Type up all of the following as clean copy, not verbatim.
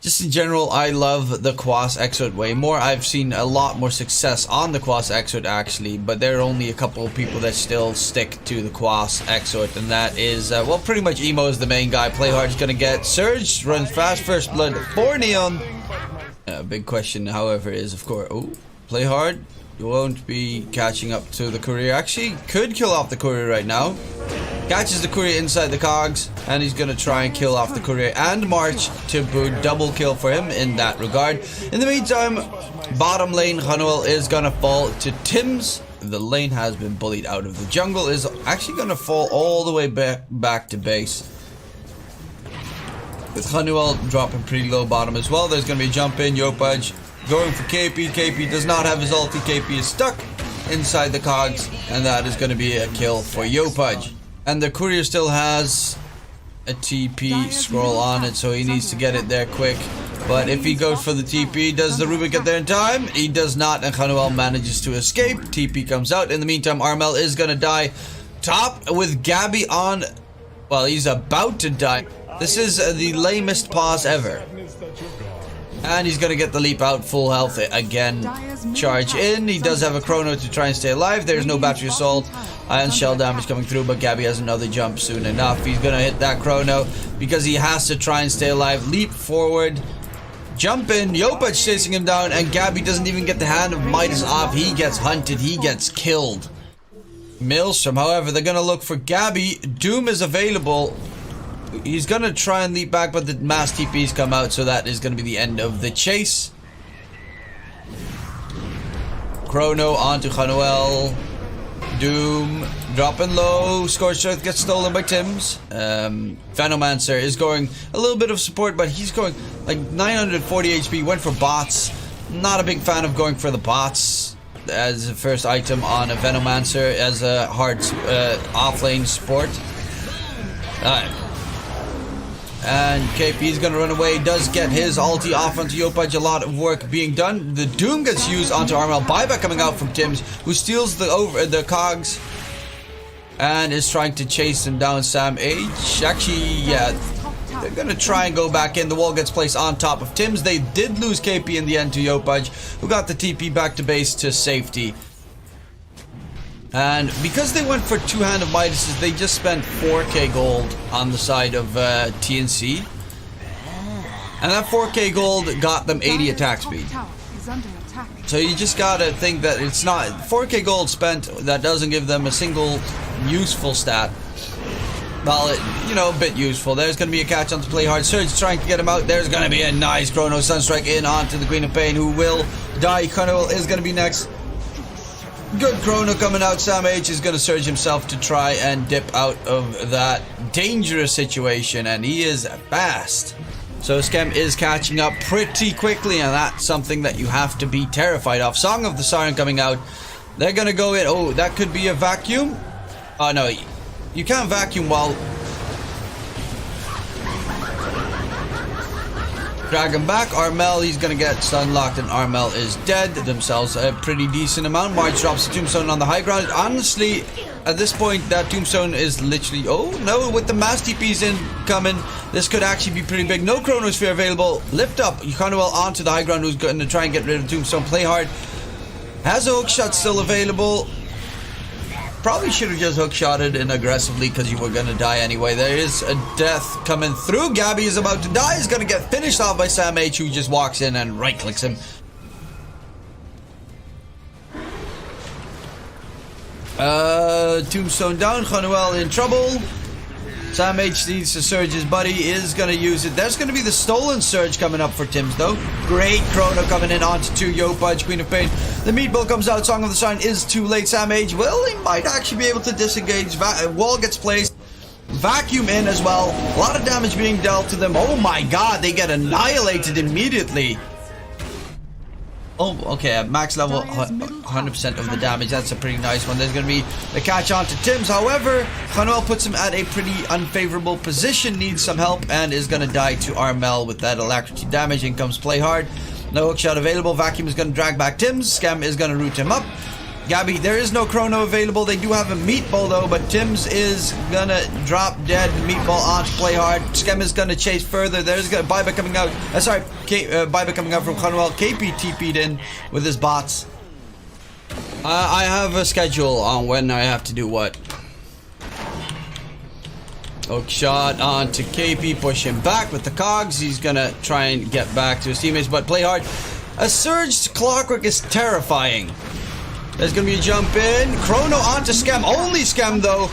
Just in general, I love the Quas Exote way more. I've seen a lot more success on the Quas Exote actually, but there are only a couple of people that still stick to the Quas Exote, and that is, well, pretty much Emo is the main guy. Playhard's gonna get Surge, runs fast, first blood for Neon. Big question, however, is of course, oh, Playhard won't be catching up to the courier. Actually, could kill off the courier right now. Catches the courier inside the cogs, and he's gonna try and kill off the courier and March to boot. Double kill for him in that regard. In the meantime, bottom lane Hanuel is gonna fall to Tim's. The lane has been bullied out of the jungle, is actually gonna fall all the way back to base. With Hanuel dropping pretty low bottom as well. There's gonna be a jump in. Yopaj going for KP. KP does not have his ulti. KP is stuck inside the cogs, and that is gonna be a kill for Yopaj. And the courier still has a TP scroll on it, so he needs to get it there quick. But if he goes for the TP, does the Rubik get there in time? He does not, and Hanuel manages to escape. TP comes out. In the meantime, Armel is gonna die top with Gabby on. Well, he's about to die. This is the lamest pause ever. And he's gonna get the leap out, full health again. Charge in. He does have a chrono to try and stay alive. There's no battery assault and shell damage coming through, but Gabby has another jump soon enough. He's gonna hit that chrono because he has to try and stay alive. Leap forward, jump in. Yopaj chasing him down, and Gabby doesn't even get the hand of Midas off. He gets hunted. He gets killed. Maelstrom, however, they're gonna look for Gabby. Doom is available. He's gonna try and leap back, but the mass TPs come out, so that is gonna be the end of the chase. Chrono onto Hanuel. Doom dropping low. Scorched Earth gets stolen by Tims. Venomancer is going a little bit of support, but he's going like 940 HP. Went for bots. Not a big fan of going for the bots as a first item on a Venomancer as a hard offlane support. And KP is going to run away. Does get his ulti off onto Yopaj. A lot of work being done. The Doom gets used onto Armel. Buyback coming out from Tims, who steals the cogs and is trying to chase him down. Sam H. Actually, yeah, they're going to try and go back in. The wall gets placed on top of Tims. They did lose KP in the end to Yopaj, who got the TP back to base to safety. And because they went for two-hand of Midases, they just spent 4k gold on the side of TNC. And that 4k gold got them 80 attack speed. So you just gotta think that it's not 4k gold spent that doesn't give them a single useful stat. Well, you know, a bit useful. There's gonna be a catch on to Playhard. Surge trying to get him out. There's gonna be a nice Chrono Sunstrike in onto the Queen of Pain, who will die. Hanuel is gonna be next. Good chrono coming out. Sam H is going to surge himself to try and dip out of that dangerous situation, and he is fast. So Skem is catching up pretty quickly, and that's something that you have to be terrified of. Song of the Siren coming out. They're going to go in. Oh, that could be a vacuum. Oh, no. You can't vacuum while... Drag him back. Armel, he's gonna get stun locked, and Armel is dead. Themselves a pretty decent amount. March drops the tombstone on the high ground. Honestly, at this point, that tombstone is literally... Oh, no, with the mass TPs incoming, this could actually be pretty big. No Chronosphere available. Lift up Hanuel onto the high ground, who's going to try and get rid of tombstone. Play hard. Has a hook shot still available. Probably should have just hookshotted in aggressively because you were going to die anyway. There is a death coming through. Gabby is about to die. He's going to get finished off by Sam H, who just walks in and right-clicks him. Tombstone down. Hanuel in trouble. Sam H needs to surge. His buddy is going to use it. There's going to be the stolen surge coming up for Tims, though. Great chrono coming in onto 2. Yopaj, Queen of Pain. The meatball comes out. Song of the Siren is too late. Sam H, well, he might actually be able to disengage. Wall gets placed. Vacuum in as well. A lot of damage being dealt to them. Oh my god, they get annihilated immediately. Oh, okay, at max level, 100% of the damage. That's a pretty nice one. There's going to be a catch on to Tims. However, Hanuel puts him at a pretty unfavorable position, needs some help, and is going to die to Armel with that alacrity damage. In comes Play Hard. No hookshot available. Vacuum is going to drag back Tims. Scam is going to root him up. Gabby, there is no chrono available. They do have a meatball though, but Tim's is gonna drop dead. Meatball on to play hard. Skem is gonna chase further. There's gonna Buyback coming out. Buyback coming out from Conwell. KP TP'd in with his bots. I have a schedule on when I have to do what. Hook shot onto KP, push him back with the cogs. He's gonna try and get back to his teammates, but play hard. A surged clockwork is terrifying. There's gonna be a jump in. Chrono onto Skem. Only Skem though.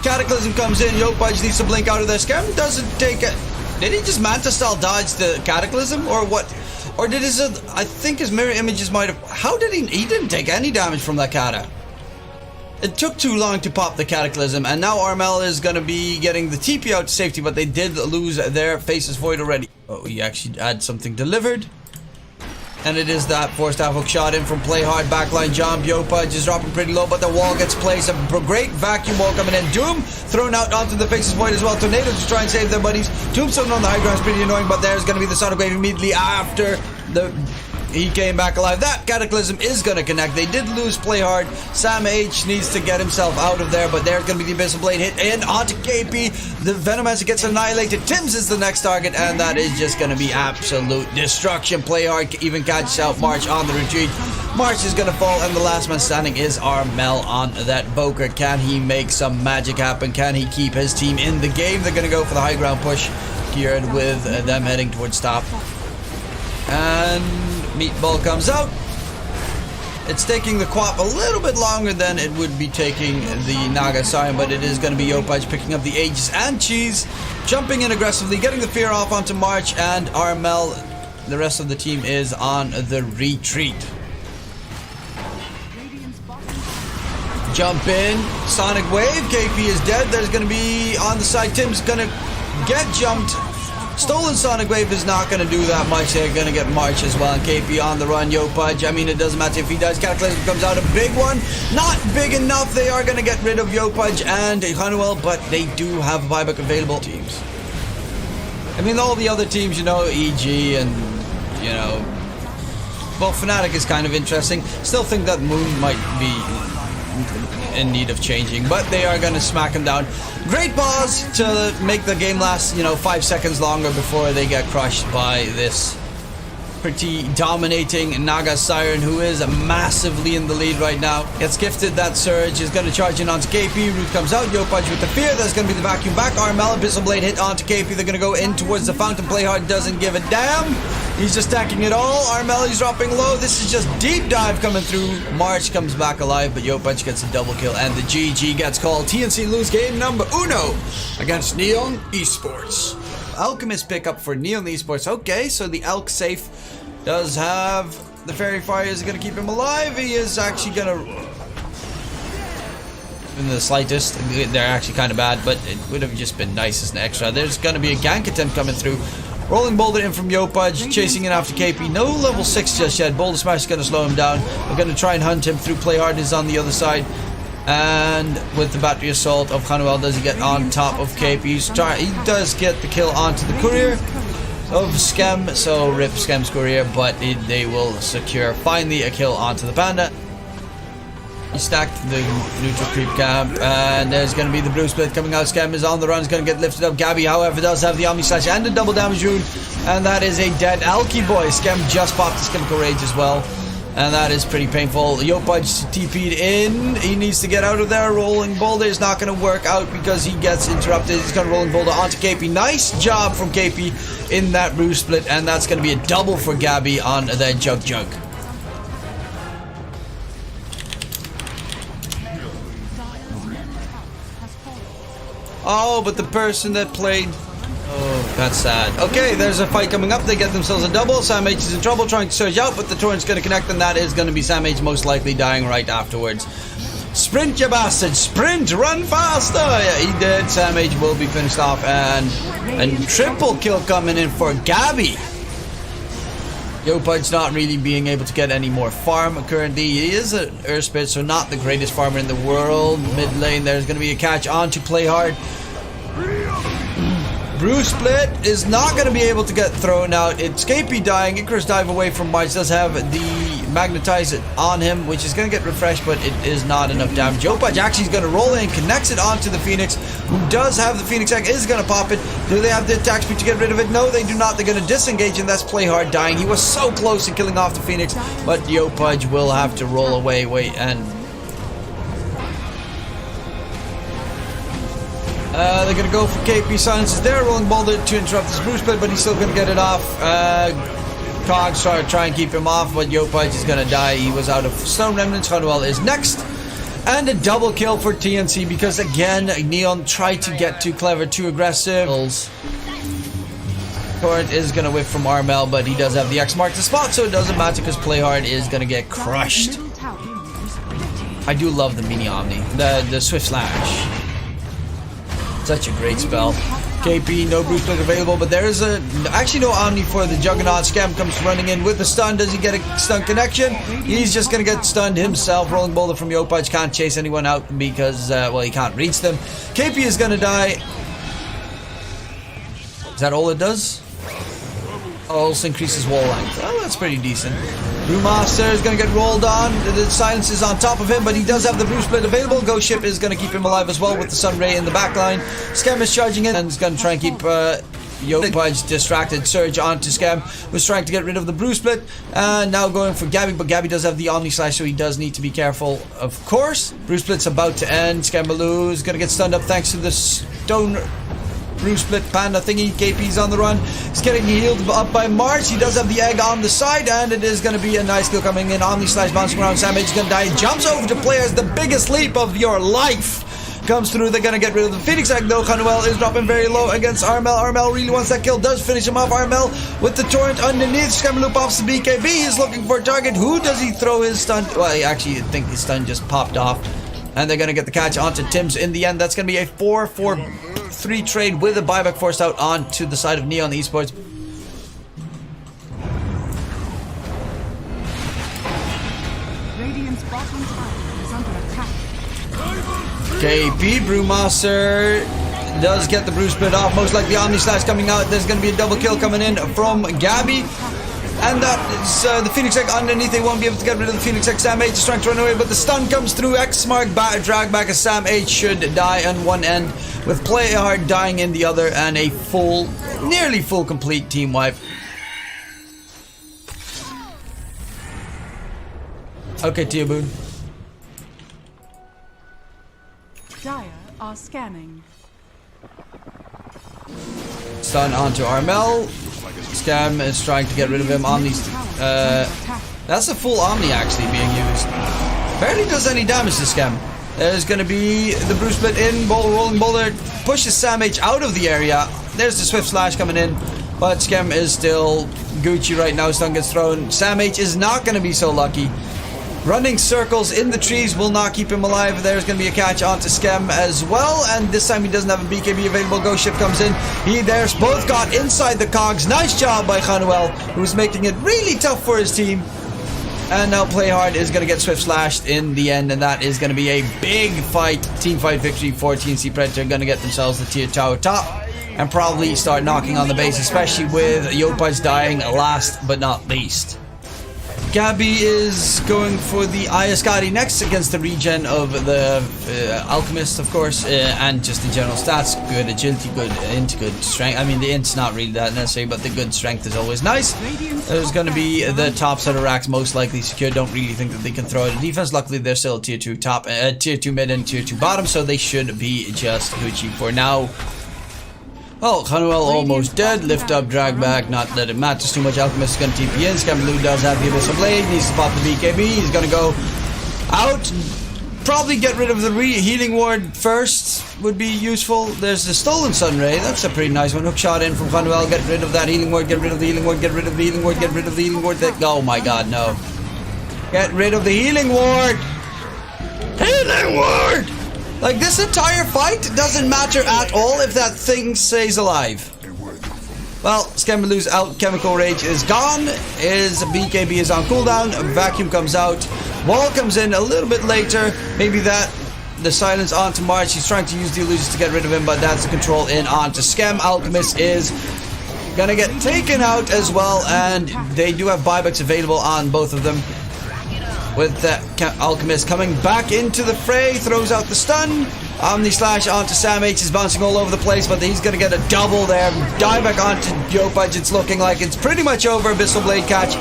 Cataclysm comes in. Yopaj needs to blink out of there. Skem doesn't take it. Did he just Manta style dodge the Cataclysm or what? Or did his, I think his mirror images might have, how did he didn't take any damage from that Kata. It took too long to pop the Cataclysm, and now Armel is gonna be getting the TP out to safety, but they did lose their Faces Void already. Oh, he actually had something delivered. And it is that forced hook shot in from play hard backline jump. Yopaj is dropping pretty low, but the wall gets placed. A great vacuum wall coming in. Doom thrown out onto the Faces Void as well. Tornado to try and save their buddies. Tombstone on the high ground is pretty annoying, but there's going to be the Sonic Wave immediately after he came back alive. That Cataclysm is going to connect. They did lose play hard. Sam H needs to get himself out of there, but there's going to be the Abyssal Blade hit in onto KP. The Venomancer gets annihilated. Tims is the next target, and that is just going to be absolute destruction. Play hard even catches out March on the retreat. March is going to fall, and the last man standing is Armel on that Boker. Can he make some magic happen? Can he keep his team in the game? They're going to go for the high ground push, geared with them heading towards top. And Meatball comes out. It's taking the Quap a little bit longer than it would be taking the Naga Siren, but it is going to be Yopaj picking up the Aegis and Cheese, jumping in aggressively, getting the fear off onto March, and Armel, the rest of the team is on the retreat. Jump in, Sonic Wave, KP is dead. There's going to be on the side, Tim's going to get jumped. Stolen Sonic Wave is not going to do that much. They're going to get March as well. And KP on the run. Yopaj, I mean, it doesn't matter if he dies. Cataclysm comes out, a big one. Not big enough. They are going to get rid of Yopaj and Honeywell, but they do have buyback available teams. I mean, all the other teams, you know, EG and, you know, well, Fnatic is kind of interesting. Still think that Moon might be in need of changing, but they are going to smack him down. Great pause to make the game last, you know, 5 seconds longer before they get crushed by this pretty dominating Naga Siren, who is massively in the lead right now. Gets gifted that surge, is going to charge in onto KP. Root comes out, Yopaj with the fear. There's going to be the vacuum back. Armel, Abyssal Blade hit onto KP. They're going to go in towards the fountain. Play hard, doesn't give a damn. He's just stacking it all. Armel, he's dropping low. This is just deep dive coming through. March comes back alive, but Yopaj gets a double kill, and the GG gets called. TNC lose game number 1 against Neon Esports. Alchemist pickup for Neon Esports. Okay, so the Elk safe does have the Fairy Fire. Is going to keep him alive. He is actually going to, in the slightest, they're actually kind of bad, but it would have just been nice as an extra. There's going to be a gank attempt coming through. Rolling Boulder in from Yopaj, chasing it after KP. No level 6 just yet. Boulder Smash is going to slow him down. We're going to try and hunt him through. Play hard is on the other side. And with the Battery Assault of Honeywell, does he get on top of KP? He does get the kill onto the Courier of Skem. So rip Skem's Courier, but they will secure finally a kill onto the Panda. He stacked the neutral creep camp, and there's going to be the blue split coming out. Skem is on the run, is going to get lifted up. Gabby, however, does have the Omni Slash and a double damage rune, and that is a dead Alki boy. Skem just popped his Chemical Rage as well, and that is pretty painful. Yopaj TP'd in. He needs to get out of there. Rolling Boulder is not going to work out because he gets interrupted. He's going to Rolling Boulder onto KP. Nice job from KP in that blue split, and that's going to be a double for Gabby on that Jug. Oh, but the person that played... Oh, that's sad. Okay, there's a fight coming up. They get themselves a double. Sam H is in trouble trying to surge out, but the torrent's going to connect, and that is going to be Sam H most likely dying right afterwards. Sprint, you bastard! Sprint! Run faster! Yeah, he did. Sam H will be finished off, and triple kill coming in for Gabby. Yopaj's not really being able to get any more farm currently. He is an Earth Spirit, so not the greatest farmer in the world. Mid lane, there's going to be a catch on to Play Hard. Brew Split is not going to be able to get thrown out. It's KP dying. Icarus dive away from March. Does have the magnetize it on him, which is going to get refreshed, but it is not enough damage. Yopaj actually is going to roll in, connects it onto the Phoenix, who does have the Phoenix egg, is going to pop it. Do they have the attack speed to get rid of it? No, they do not. They're going to disengage, and that's Play Hard dying. He was so close to killing off the Phoenix, but Yopaj will have to roll away. Wait, and they're going to go for KP. Silence is there. Rolling Boulder to interrupt this Bruce Split, but he's still going to get it off. Cogs try and keep him off, but Yopaj is going to die. He was out of Stone Remnants. Honeywell is next. And a double kill for TNC because, again, Neon tried to get too clever, too aggressive. Torrent is going to whip from Armel, but he does have the X mark the spot, so it doesn't matter because Playhard is going to get crushed. I do love the Mini Omni, the Swift Slash. Such a great spell. KP, no Bruce Split available, but there is actually no Omni for the Juggernaut. Scam comes running in with the stun. Does he get a stun connection? He's just going to get stunned himself. Rolling Boulder from Yopaj can't chase anyone out because, well, he can't reach them. KP is going to die. Is that all it does? Also increases wall length. Well, that's pretty decent. Brewmaster is going to get rolled on. The silence is on top of him, but he does have the Bruce Split available. Ghost Ship is going to keep him alive as well with the Sun Ray in the back line. Scam is charging in and is going to try and keep Yopaj distracted. Surge onto Scam, who's trying to get rid of the Bruce Split. Now going for Gabby, but Gabby does have the Omni Slash, so he does need to be careful, of course. Bruce Split's about to end. Scambaloo is going to get stunned up thanks to the Stone Bruce Split Panda thingy. KP's on the run. He's getting healed up by March. He does have the egg on the side, and it is going to be a nice kill coming in. Omni Slash bouncing around. Sam H is going to die. Jumps over to players. The biggest leap of your life comes through. They're going to get rid of the Phoenix egg, though. Khanuel is dropping very low against Armel. Armel really wants that kill. Does finish him off. Armel with the torrent underneath. Scamaloop pops the BKB. He's looking for a target. Who does he throw his stun? Well, I actually think his stun just popped off. And they're going to get the catch onto Tim's in the end. That's going to be a 4-4-3 trade with a buyback forced out onto the side of Neon Esports. Radiant's bottom tower is under attack. KP Brewmaster does get the Bruce Split off. Most likely Omni Slash coming out. There's going to be a double kill coming in from Gabby. And that is the Phoenix Egg underneath. They won't be able to get rid of the Phoenix Egg. Sam H is trying to run away, but the stun comes through. X mark drag back as Sam H should die on one end, with Play Hard dying in the other, and a full, nearly full complete team wipe. Okay, Tiaboon. Dire are scanning. Stun onto Armel. Scam is trying to get rid of him. Omni's that's a full Omni actually being used. Barely does any damage to Scam. There's going to be the Bruce Split in. Rolling Boulder pushes Sam H out of the area. There's the Swift Slash coming in, but Scam is still Gucci right now. Stun gets thrown. Sam H is not going to be so lucky. Running circles in the trees will not keep him alive. There's going to be a catch onto Scam as well, and this time he doesn't have a BKB available. Ghost Ship comes in. There's both got inside the cogs. Nice job by Khanuel, who's making it really tough for his team. And now Play Hard is going to get Swift Slashed in the end, and that is going to be a big fight. Team fight victory for TNC Predator. Going to get themselves the tier tower top and probably start knocking on the base, especially with Yopaj dying last but not least. Gabby is going for the Ayaskari next against the regen of the Alchemist, of course, and just the general stats. Good agility, good int, good strength. I mean, the int's not really that necessary, but the good strength is always nice. There's going to be the top set of racks most likely secure. Don't really think that they can throw out a defense. Luckily, they're still tier 2 top, tier 2 mid and tier 2 bottom, so they should be just Gucci for now. Well, Khanuel almost dead. Lift up, drag back. Not that it matters too much. Alchemist is going to TP in. Scambaloo does have the Abyssal Blade. Needs to pop the BKB. He's going to go out. Probably get rid of the healing ward first would be useful. There's the Stolen Sunray. That's a pretty nice one. Hook shot in from Khanuel. Get rid of that healing ward. Get rid of the healing ward. Get rid of the healing ward. Get rid of the healing ward. Oh my god, no. Get rid of the healing ward. Healing ward! Like, this entire fight doesn't matter at all if that thing stays alive. Well, Scambaloo's out. Chemical Rage is gone. His BKB is on cooldown. Vacuum comes out. Wall comes in a little bit later. Maybe that. The silence onto March. He's trying to use the illusions to get rid of him, but that's the control in onto Scam. Alchemist is gonna get taken out as well, and they do have buybacks available on both of them. with the Alchemist coming back into the fray, throws out the stun. Omni Slash onto Sam H is bouncing all over the place, but he's going to get a double there. Dive back onto Yopaj. It's looking like it's pretty much over. Abyssal Blade catch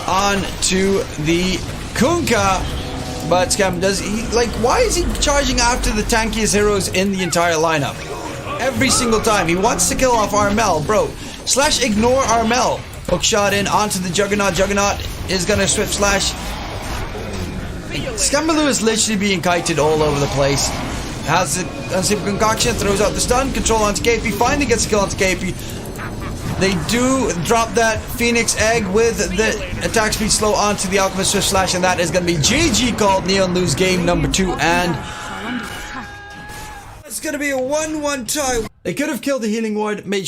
onto the Kunkka. But Scam, does he, like, why is he charging after the tankiest heroes in the entire lineup? Every single time. He wants to kill off Armel, bro. Slash ignore Armel. Hook shot in onto the Juggernaut. Juggernaut is going to Swift Slash. Scambaloo is literally being kited all over the place. Has it on Super Concoction, throws out the stun, control onto KP, finally gets a kill onto KP. They do drop that Phoenix Egg with the attack speed slow onto the Alchemist Swift Slash, and that is going to be GG called. Neon lose game number 2, and it's going to be a 1-1 tie. They could have killed the Healing Ward, made